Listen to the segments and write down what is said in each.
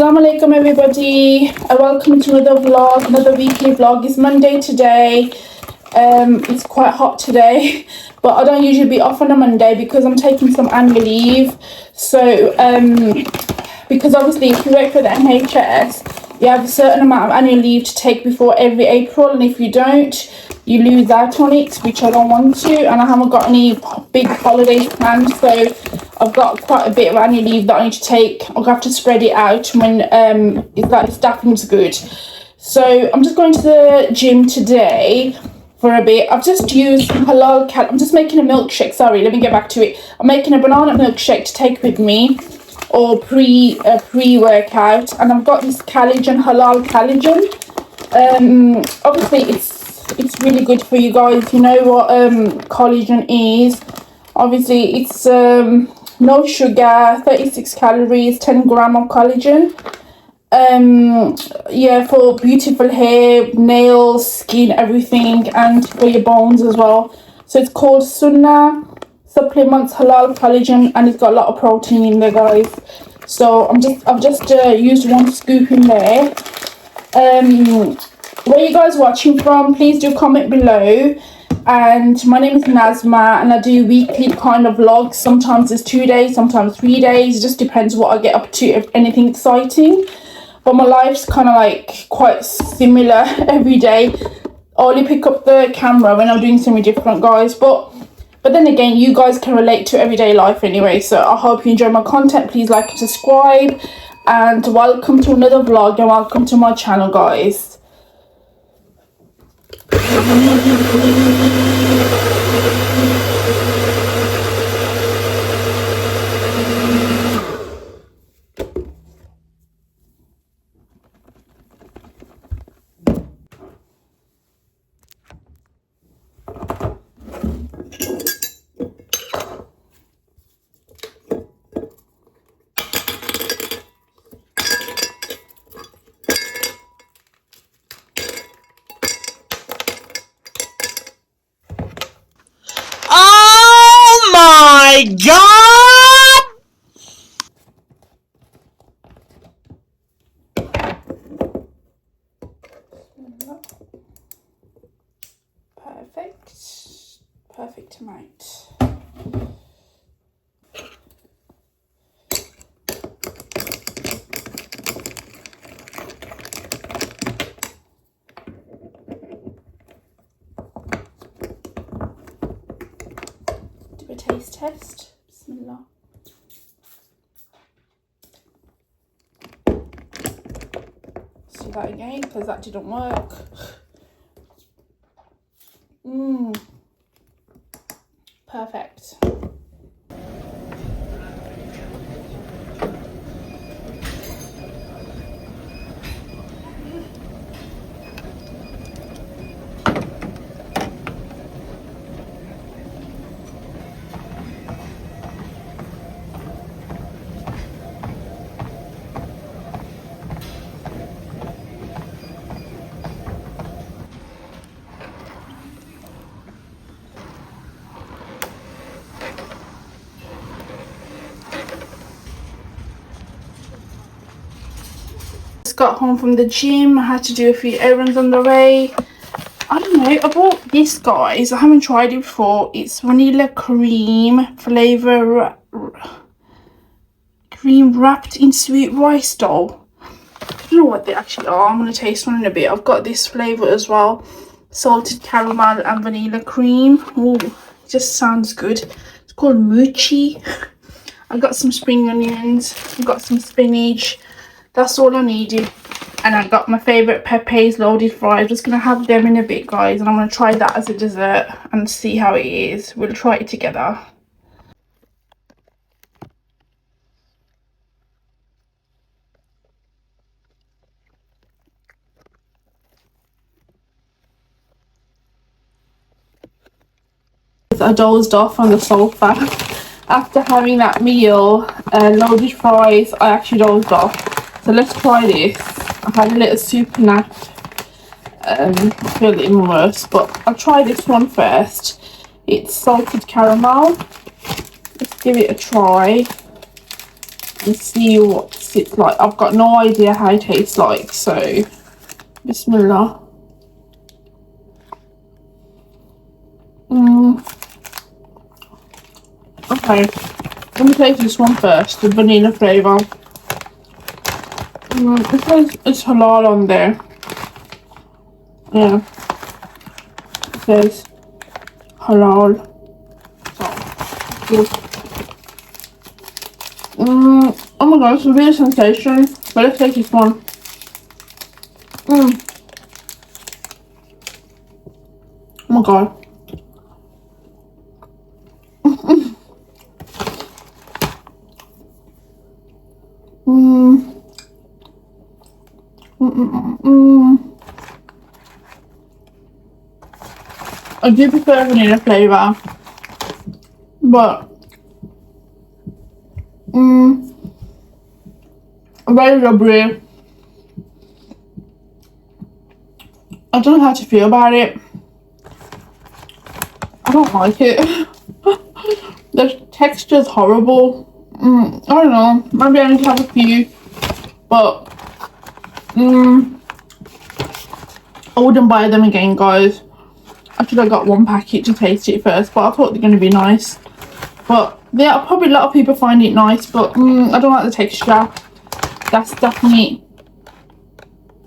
Assalamu alaikum everybody, welcome to another vlog, another weekly vlog. It's Monday today. It's quite hot today, but I don't usually be off on a Monday because I'm taking some annual leave. So because obviously if you work for the NHS, you have a certain amount of annual leave to take before every April, and if you don't, you lose out on it, which I don't want to, and I haven't got any big holidays planned, so I've got quite a bit of annual leave that I need to take. I'll have to spread it out when it's like the staffing's good. So I'm just going to the gym today for a bit. I've just used halal I'm just making a milkshake. Sorry, let me get back to it. I'm making a banana milkshake to take with me, or pre-workout, and I've got this collagen, halal collagen. Obviously it's really good for you guys. You know what collagen is. Obviously it's no sugar, 36 calories, 10 gram of collagen. Yeah, for beautiful hair, nails, skin, everything, and for your bones as well. So it's called Sunnah Supplements Halal Collagen, and it's got a lot of protein in there, guys. So I've just used 1 scoop in there. Where you guys watching from, please do comment below. And my name is Nazma, and I do weekly kind of vlogs. Sometimes it's 2 days, sometimes 3 days. It just depends what I get up to, if anything exciting. But my life's kind of like quite similar every day. I only pick up the camera when I'm doing something different, guys. But then again, you guys can relate to everyday life anyway. So I hope you enjoy my content. Please like and subscribe. And welcome to another vlog, and welcome to my channel, guys. My God! Perfect amount. Do a taste test. Bismillah. Let's do that again because that didn't work. Perfect. Just got home from the gym. I had to do a few errands on the way. I don't know, I bought this, guys. I haven't tried it before. It's vanilla cream flavor, cream wrapped in sweet rice dough. I don't know what they actually are. I'm gonna taste one in a bit. I've got this flavor as well, salted caramel and vanilla cream. Oh, it just sounds good. It's called Mochi. I've got some spring onions, I've got some spinach. That's all I needed. And I got my favourite Pepe's loaded fries. I'm just going to have them in a bit, guys. And I'm going to try that as a dessert and see how it is. We'll try it together. I dozed off on the sofa. After having that meal, loaded fries, I actually dozed off. So let's try this. I had a little soup nap. I feel even worse, but I'll try this one first. It's salted caramel. Let's give it a try and see what's tastes. It's like, I've got no idea how it tastes like, so Bismillah. Okay, let me taste this one first, the vanilla flavour. It says it's halal on there. Yeah, it says halal. So, good. Oh my god, it's a real sensation. But let's take this one. Oh my god. I do prefer vanilla flavour, but very rubbery. I don't know how to feel about it. I don't like it. The texture's horrible. I don't know. Maybe I need to have a few, but I wouldn't buy them again, guys. I should have got one packet to taste it first, but I thought they're going to be nice. But yeah, probably a lot of people find it nice, but I don't like the texture. That's definitely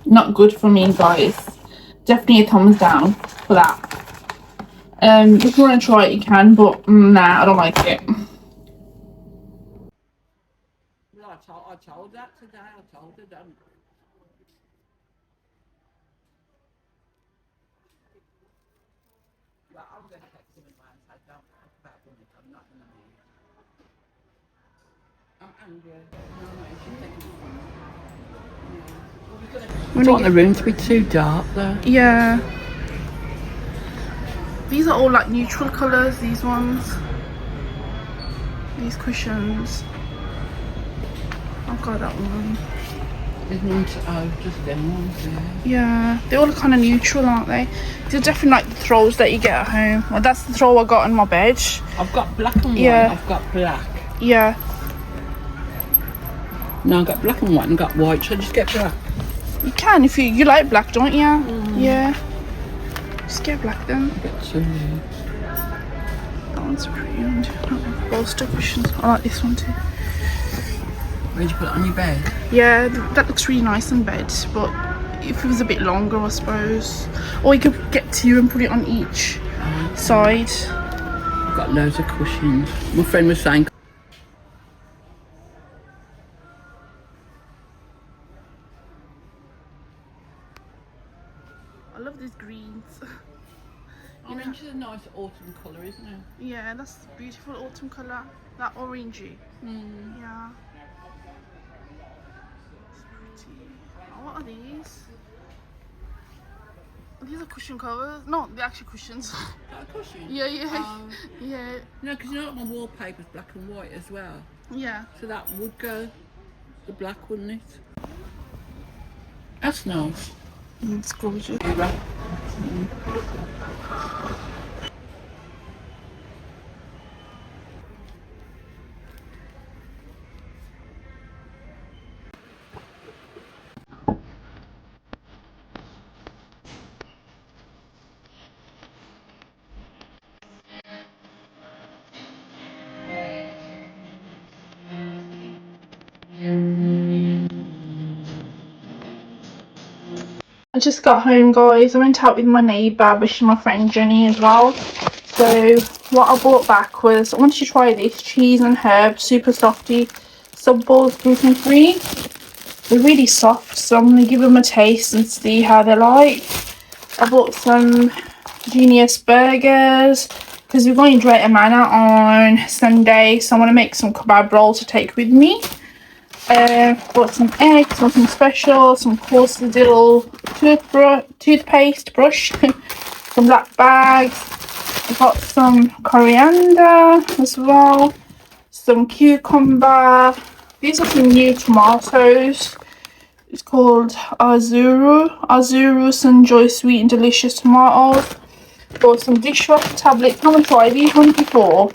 not good for me, guys. Definitely a thumbs down for that. If you want to try it, you can, but nah, I don't like it. No, I told that today. I told her don't. Well, I'm going to text him and say don't talk about women. I'm not in the mood. I'm angry. No, she's taking it from me. I don't want the room to be too dark though. Yeah. These are all like neutral colours, these ones. These cushions. I've got that one. Just them ones, yeah. Yeah, they all kind of neutral, aren't they? These are definitely like the throws that you get at home. Well, that's the throw I got on my bed. I've got black and white. Yeah. I've got black. Yeah. No, I've got black and white and got white. Should I just get black? You can if you like black, don't you? Yeah. Just get black then. Get two. That one's pretty. Bolster cushions. I like this one too. Where'd you put it on your bed? Yeah, that looks really nice in bed, but if it was a bit longer, I suppose. Or you could get two and put it on each side. I've got loads of cushions. My friend was saying. I love these greens. Orange is a nice autumn colour, isn't it? Yeah, that's a beautiful autumn colour. That orangey. Yeah. It's pretty. Oh, what are these? These are cushion covers. No, they're actually cushions. Got a cushion? Yeah. Yeah. No, because you know what, my wallpaper's black and white as well. Yeah. So that would go the black, wouldn't it? That's nice. It's gorgeous. I just got home, guys. I went out with my neighbour, but she's my friend Jenny as well. So what I brought back was, I wanted to try this cheese and herb super softy sub balls gluten free. They're really soft, so I'm going to give them a taste and see how they're like. I bought some Genius burgers because we're going to Drayton Manor on Sunday, so I want to make some kebab rolls to take with me. Bought some eggs, something special, some coarse little toothpaste brush, some black bags. I got some coriander as well, some cucumber. These are some new tomatoes. It's called Azuru Sunjoy Sweet and Delicious Tomatoes. Bought some dishwasher tablets. I haven't tried these ones before,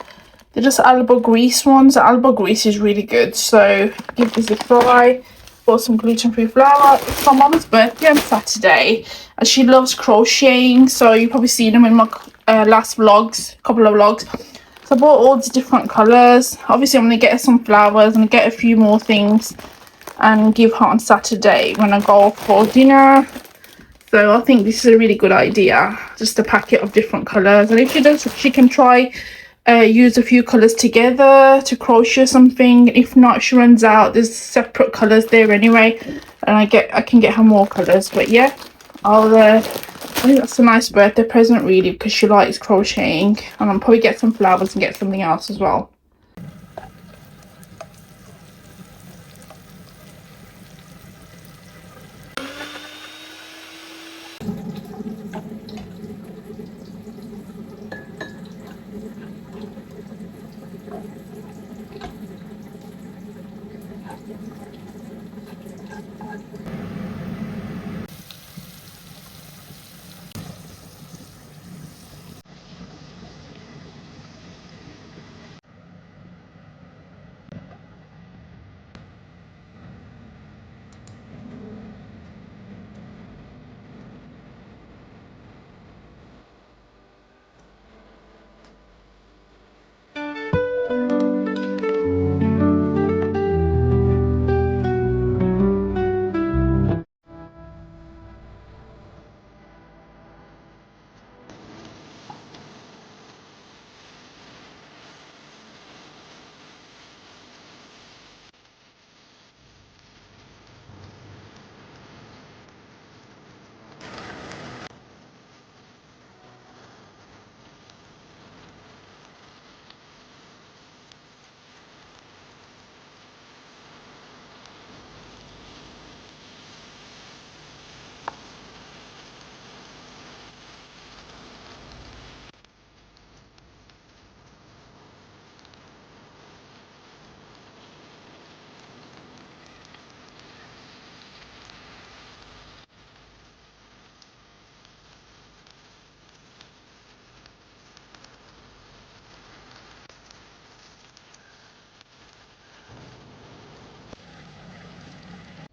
They're just elbow grease ones. The elbow grease is really good, so give this a try. Bought some gluten-free flour. It's my mum's birthday on Saturday, and she loves crocheting, so you've probably seen them in my last vlogs, couple of vlogs. So I bought all these different colours. Obviously I'm going to get her some flowers and get a few more things and give her on Saturday when I go for dinner. So I think this is a really good idea, just a packet of different colours. And if she does, she can try use a few colours together to crochet something. If not, she runs out, there's separate colours there anyway, and I can get her more colours. But yeah, I think that's a nice birthday present really, because she likes crocheting, and I'll probably get some flowers and get something else as well.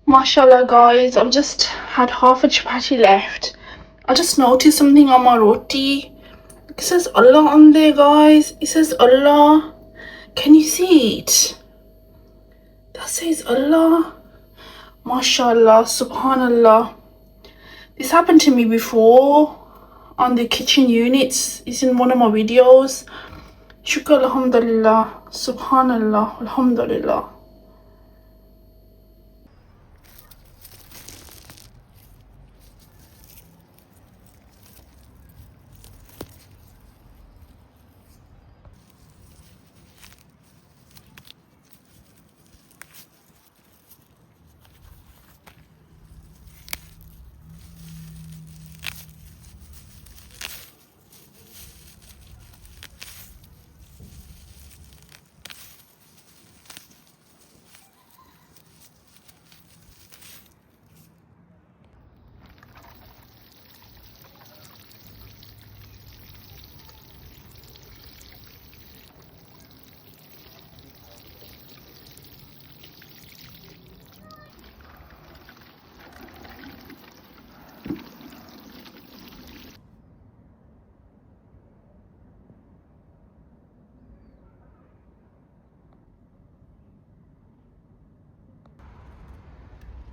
Mashallah guys, I've just had half a chapati left. I just noticed something on my roti. It says Allah on there guys. It says Allah. Can you see it? That says Allah. Mashallah, subhanallah. This happened to me before on the kitchen units. It's in one of my videos. Shukr alhamdulillah. Subhanallah, alhamdulillah.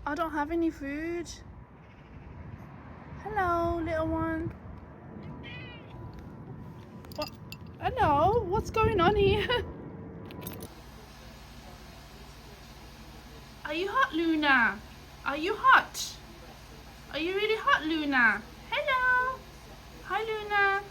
I don't have any food. Hello, little one. What? Hello, what's going on here? Are you hot, Luna? Are you hot? Are you really hot, Luna? Hello. Hi, Luna.